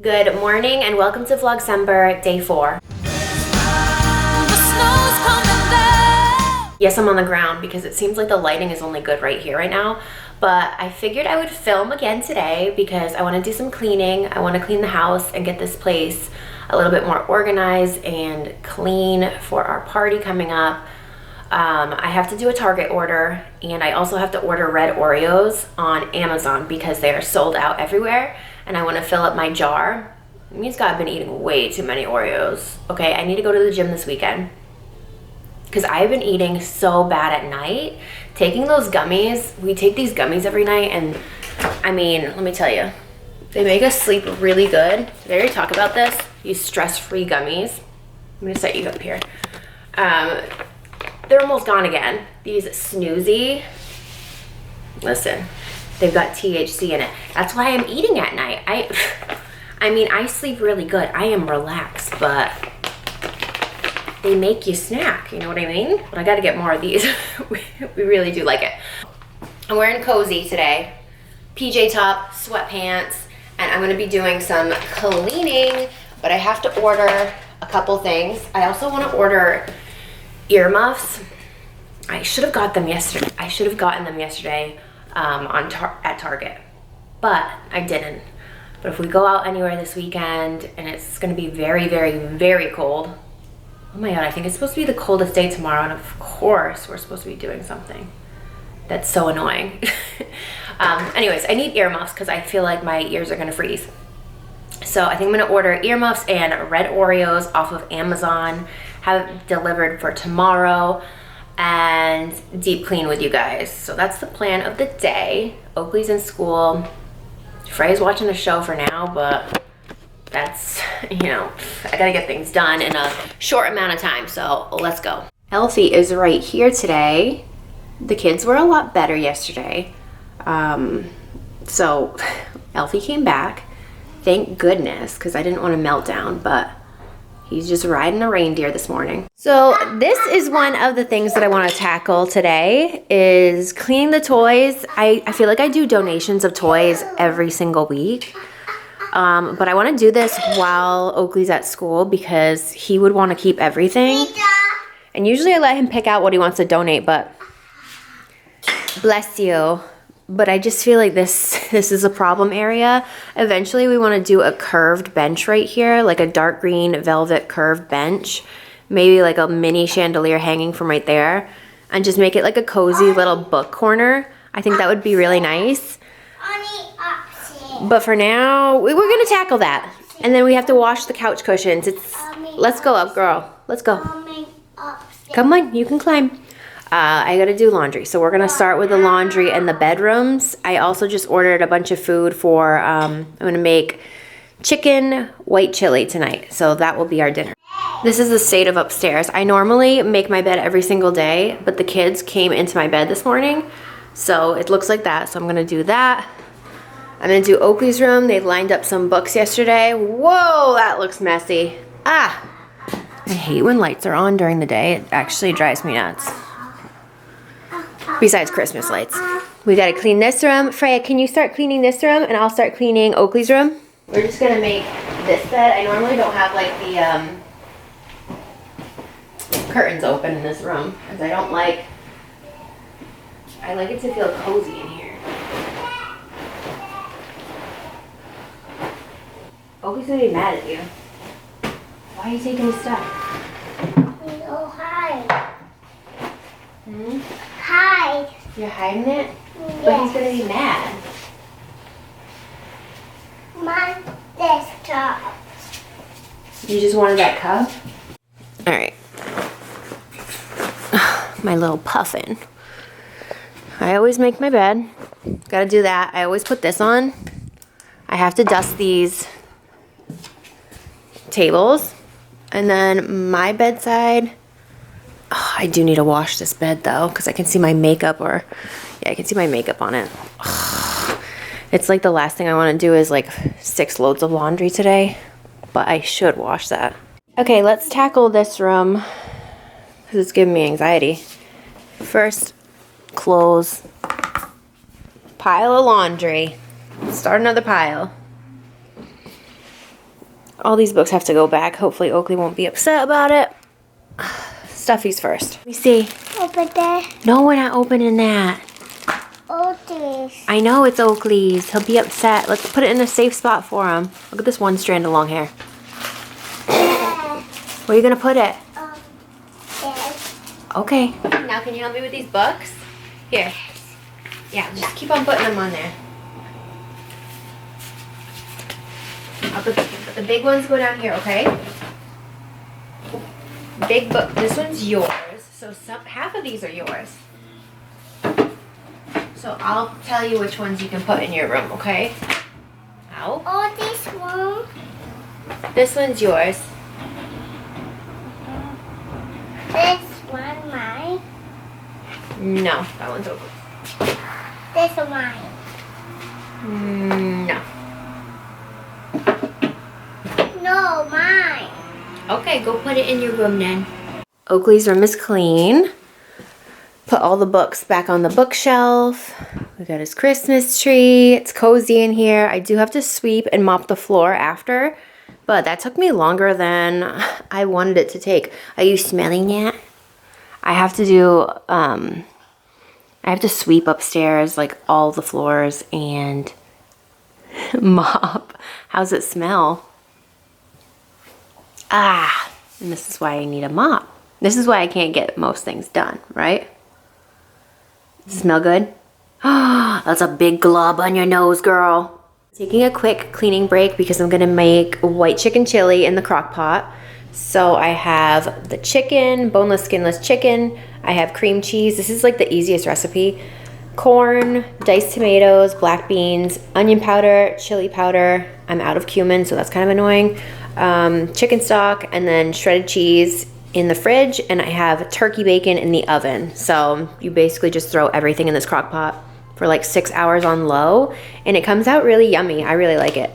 Good morning and welcome to VLOGCEMBER day 4. Yes, I'm on the ground because it seems like the lighting is only good right here right now, but I figured I would film again today because I want to do some cleaning. I want to clean the house and get this place a little bit more organized and clean for our party coming up. I have to do a Target order, and I also have to order red Oreos on Amazon because they are sold out everywhere, and I want to fill up my jar. It means I've been eating way too many Oreos. Okay, I need to go to the gym this weekend because I've been eating so bad at night. Taking those gummies, we take these gummies every night, and I mean, let me tell you, they make us sleep really good. Did I already talk about this? These stress-free gummies. I'm gonna set you up here. They're almost gone again. These Snoozy, listen, they've got THC in it. That's why I'm eating at night. I mean, I sleep really good. I am relaxed, but they make you snack, you know what I mean? But I gotta get more of these. We really do like it. I'm wearing cozy today. PJ top, sweatpants, and I'm gonna be doing some cleaning, but I have to order a couple things. I also wanna order earmuffs. I should have got them yesterday. I should have gotten them yesterday at Target, but I didn't. But if we go out anywhere this weekend and it's gonna be very, very, very cold. Oh my God, I think it's supposed to be the coldest day tomorrow, and of course we're supposed to be doing something. That's so annoying. Anyways, I need earmuffs because I feel like my ears are gonna freeze. So I think I'm gonna order earmuffs and red Oreos off of Amazon, have it delivered for tomorrow, and deep clean with you guys. So that's the plan of the day. Oakley's in school. Frey's watching a show for now, but that's, you know, I gotta get things done in a short amount of time, so let's go. Elfie is right here today. The kids were a lot better yesterday. So Elfie came back. Thank goodness, because I didn't want to melt down, but he's just riding a reindeer this morning. So this is one of the things that I want to tackle today is cleaning the toys. I feel like I do donations of toys every single week. But I want to do this while Oakley's at school because he would want to keep everything. And usually I let him pick out what he wants to donate, but bless you. But I just feel like this is a problem area. Eventually we want to do a curved bench right here, like a dark green velvet curved bench. Maybe like a mini chandelier hanging from right there. And just make it like a cozy little book corner. I think that would be really nice. But for now, we're going to tackle that. And then we have to wash the couch cushions. Let's go up, girl. Let's go. Come on, you can climb. I gotta do laundry. So we're gonna start with the laundry and the bedrooms. I also just ordered a bunch of food for, I'm gonna make chicken white chili tonight. So that will be our dinner. This is the state of upstairs. I normally make my bed every single day, but the kids came into my bed this morning. So it looks like that. So I'm gonna do that. I'm gonna do Oakley's room. They lined up some books yesterday. Whoa, that looks messy. Ah, I hate when lights are on during the day. It actually drives me nuts. Besides Christmas lights. We gotta clean this room. Freya, can you start cleaning this room and I'll start cleaning Oakley's room? We're just gonna make this bed. I normally don't have like the curtains open in this room because I like it to feel cozy in here. Oakley's gonna be mad at you. Why are you taking his stuff? Oh, hi. Hmm? Hide. You're hiding it? Yes. But he's gonna be mad. My desktop. You just wanted that cup? Alright. My little puffin. I always make my bed. Gotta do that. I always put this on. I have to dust these tables. And then my bedside. Oh, I do need to wash this bed though, because I can see my makeup yeah, I can see my makeup on it. Ugh. It's like the last thing I want to do is like 6 loads of laundry today, but I should wash that. Okay, let's tackle this room because it's giving me anxiety. First, clothes, pile of laundry. Start another pile. All these books have to go back. Hopefully Oakley won't be upset about it. Stuffies first. Let me see. Open there. No, we're not opening that. Oh, this. I know it's Oakley's. He'll be upset. Let's put it in a safe spot for him. Look at this one strand of long hair. Where are you gonna put it? Yes. Okay. Now can you help me with these books? Here. Yeah, just keep on putting them on there. I'll put the big ones go down here, okay? Big book. This one's yours. So half of these are yours. So I'll tell you which ones you can put in your room, okay? Ow. Oh, this one. This one's yours. This one, mine. No, that one's Oakley. This one, mine. No. No, mine. Okay, go put it in your room then. Oakley's room is clean. Put all the books back on the bookshelf. We got his Christmas tree. It's cozy in here. I do have to sweep and mop the floor after, but that took me longer than I wanted it to take. Are you smelling that? I have to do, I have to sweep upstairs, like all the floors, and mop. How's it smell? Ah, and this is why I need a mop. This is why I can't get most things done, right? Smell good? Ah, that's a big glob on your nose, girl. Taking a quick cleaning break because I'm gonna make white chicken chili in the crock pot. So I have the chicken, boneless, skinless chicken. I have cream cheese. This is like the easiest recipe. Corn, diced tomatoes, black beans, onion powder, chili powder. I'm out of cumin, so that's kind of annoying. Chicken stock, and then shredded cheese in the fridge, and I have turkey bacon in the oven. So you basically just throw everything in this crock pot for like 6 hours on low, and it comes out really yummy. I really like it.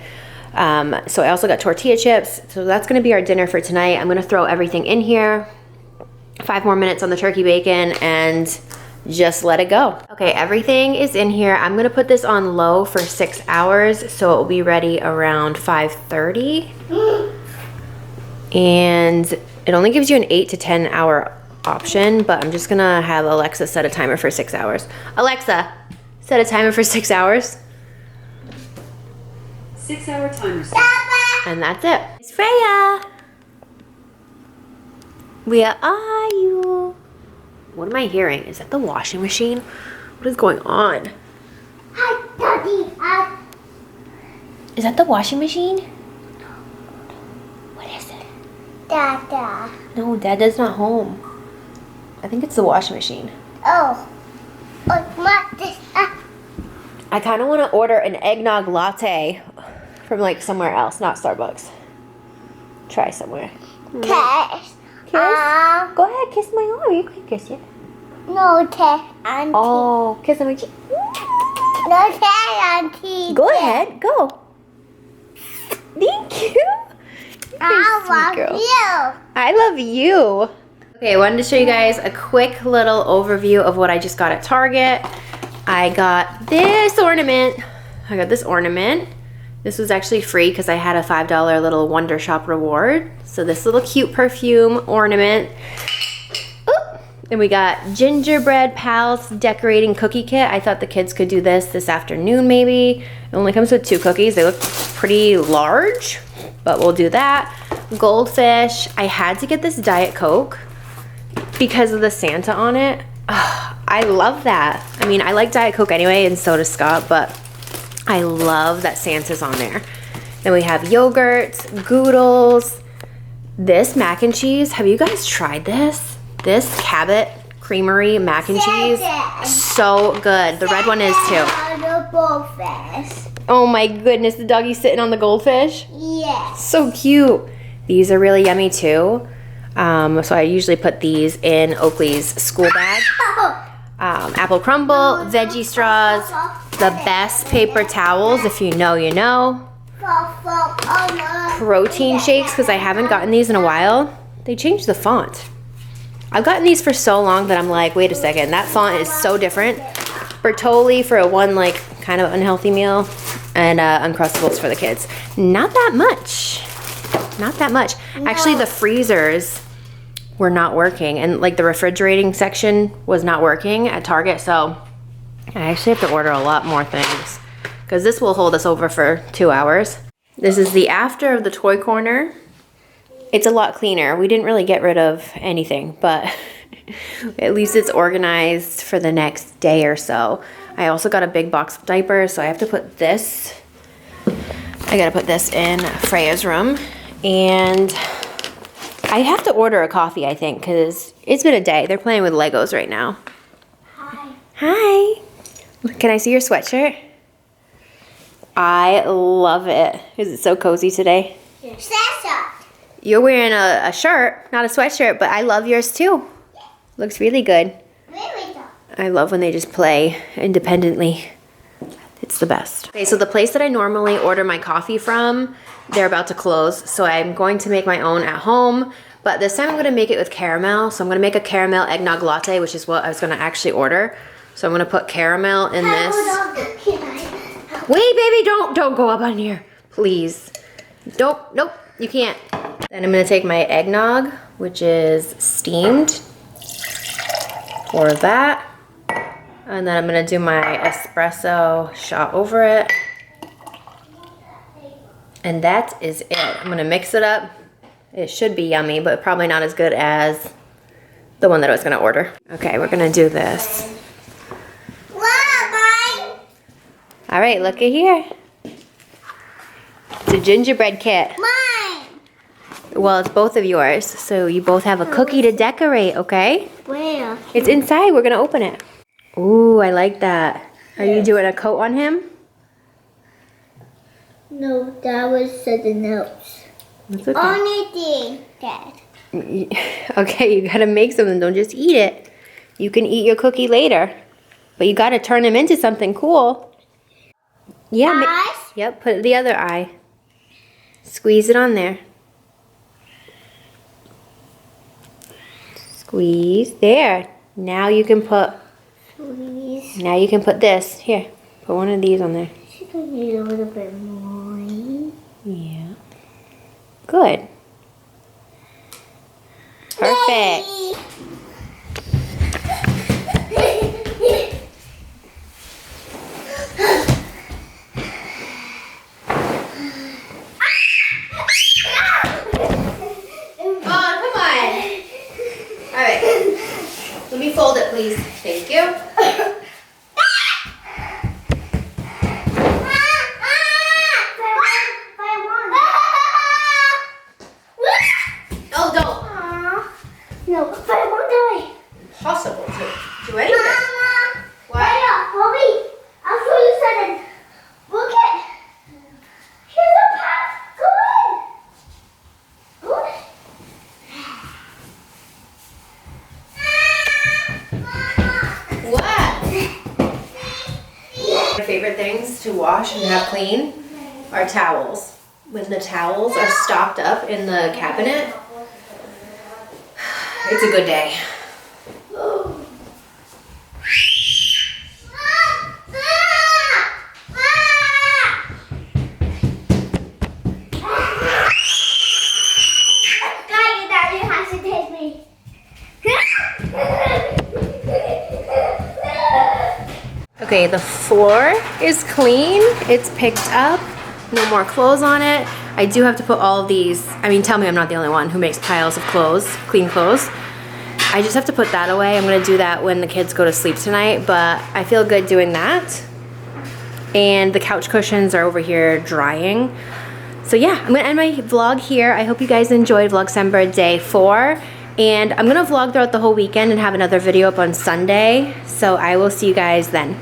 So I also got tortilla chips. So that's gonna be our dinner for tonight. I'm gonna throw everything in here, 5 more minutes on the turkey bacon, and just let it go. Okay, everything is in here. I'm gonna put this on low for 6 hours, so it will be ready around 5:30. And it only gives you an 8 to 10 hour option, but I'm just gonna have Alexa set a timer for 6 hours. Alexa, set a timer for 6 hours. 6 hour timer. And that's it. It's Freya. Where are you? What am I hearing? Is that the washing machine? What is going on? Hi, Daddy. Hi. Is that the washing machine? What is it? Dada. No, Dada's not home. I think it's the washing machine. Oh. Oh, my, this. I kind of want to order an eggnog latte from like somewhere else, not Starbucks. Try somewhere. Kiss. Kiss? Go ahead, kiss my arm. You can kiss it. No, kiss, Auntie. Oh, kiss on my cheek. No, kiss, Auntie. Go ahead, go. Thank you. I love you. I love you. Okay, I wanted to show you guys a quick little overview of what I just got at Target. I got this ornament. This was actually free because I had a $5 little Wonder Shop reward. So this little cute perfume ornament. Ooh. And we got Gingerbread Pals decorating cookie kit. I thought the kids could do this afternoon maybe. It only comes with 2 cookies. They look pretty large, but we'll do that. Goldfish. I had to get this Diet Coke because of the Santa on it. Ugh, I love that. I mean, I like Diet Coke anyway, and so does Scott, but I love that Santa's on there. Then we have yogurts, Goodles, this mac and cheese. Have you guys tried this? This Cabot Creamery mac and cheese. So good. The red one is too. Oh my goodness, the doggy's sitting on the goldfish. Yes. So cute. These are really yummy too. So I usually put these in Oakley's school bag. Apple crumble, veggie straws, the best paper towels, if you know, you know. Protein shakes, because I haven't gotten these in a while. They changed the font. I've gotten these for so long that I'm like, wait a second, that font is so different. Bertolli for one like kind of unhealthy meal, and Uncrustables for the kids. Not that much. not that much. Actually, the freezers were not working, and like the refrigerating section was not working at Target, so I actually have to order a lot more things because this will hold us over for 2 hours. This is the after of the toy corner. It's a lot cleaner. We didn't really get rid of anything, but at least it's organized for the next day or so. I also got a big box of diapers, so I have to put this. I gotta put this in Freya's room, and I have to order a coffee, I think, because it's been a day. They're playing with Legos right now. Hi. Hi. Can I see your sweatshirt? I love it. Is it so cozy today? Sasha. You're wearing a shirt, not a sweatshirt, but I love yours too. Looks really good. Really though. I love when they just play independently. It's the best. Okay, so the place that I normally order my coffee from, they're about to close, so I'm going to make my own at home, but this time I'm gonna make it with caramel. So I'm gonna make a caramel eggnog latte, which is what I was gonna actually order. So I'm gonna put caramel in this. Wait, baby, don't go up on here, please. Nope, you can't. Then I'm gonna take my eggnog, which is steamed, pour that. And then I'm gonna do my espresso shot over it. And that is it. I'm gonna mix it up. It should be yummy, but probably not as good as the one that I was gonna order. Okay, we're gonna do this. Mine. All right, look at here. It's a gingerbread kit. Mine. Well, it's both of yours, so you both have a cookie to decorate, okay? Where? It's inside, we're gonna open it. Ooh, I like that. Are you doing a coat on him? No, that was the notes. That's okay. Only thing, Dad. Okay, you gotta make something, don't just eat it. You can eat your cookie later, but you gotta turn him into something cool. Yeah, Eyes? yep, put the other eye. Squeeze it on there. Squeeze, there. Now you can put this. Here, put one of these on there. She could need a little bit more. Yeah. Good. Perfect. Oh, come on. All right. Let me fold it, please. Thank you. Oh, don't. No, but I won't die. Possible to do anything. Mama. What? Hey, Mommy. I'll show you something. Look it. Here's a path. Go in. What? My favorite things to wash and have clean are towels. When the towels are stocked up in the cabinet, it's a good day. Okay, the floor is clean. It's picked up. No more clothes on it. I do have to put all of these, I mean, tell me I'm not the only one who makes piles of clothes, clean clothes. I just have to put that away. I'm gonna do that when the kids go to sleep tonight, but I feel good doing that. And the couch cushions are over here drying. So yeah, I'm gonna end my vlog here. I hope you guys enjoyed VLOGCEMBER day 4. And I'm gonna vlog throughout the whole weekend and have another video up on Sunday. So I will see you guys then.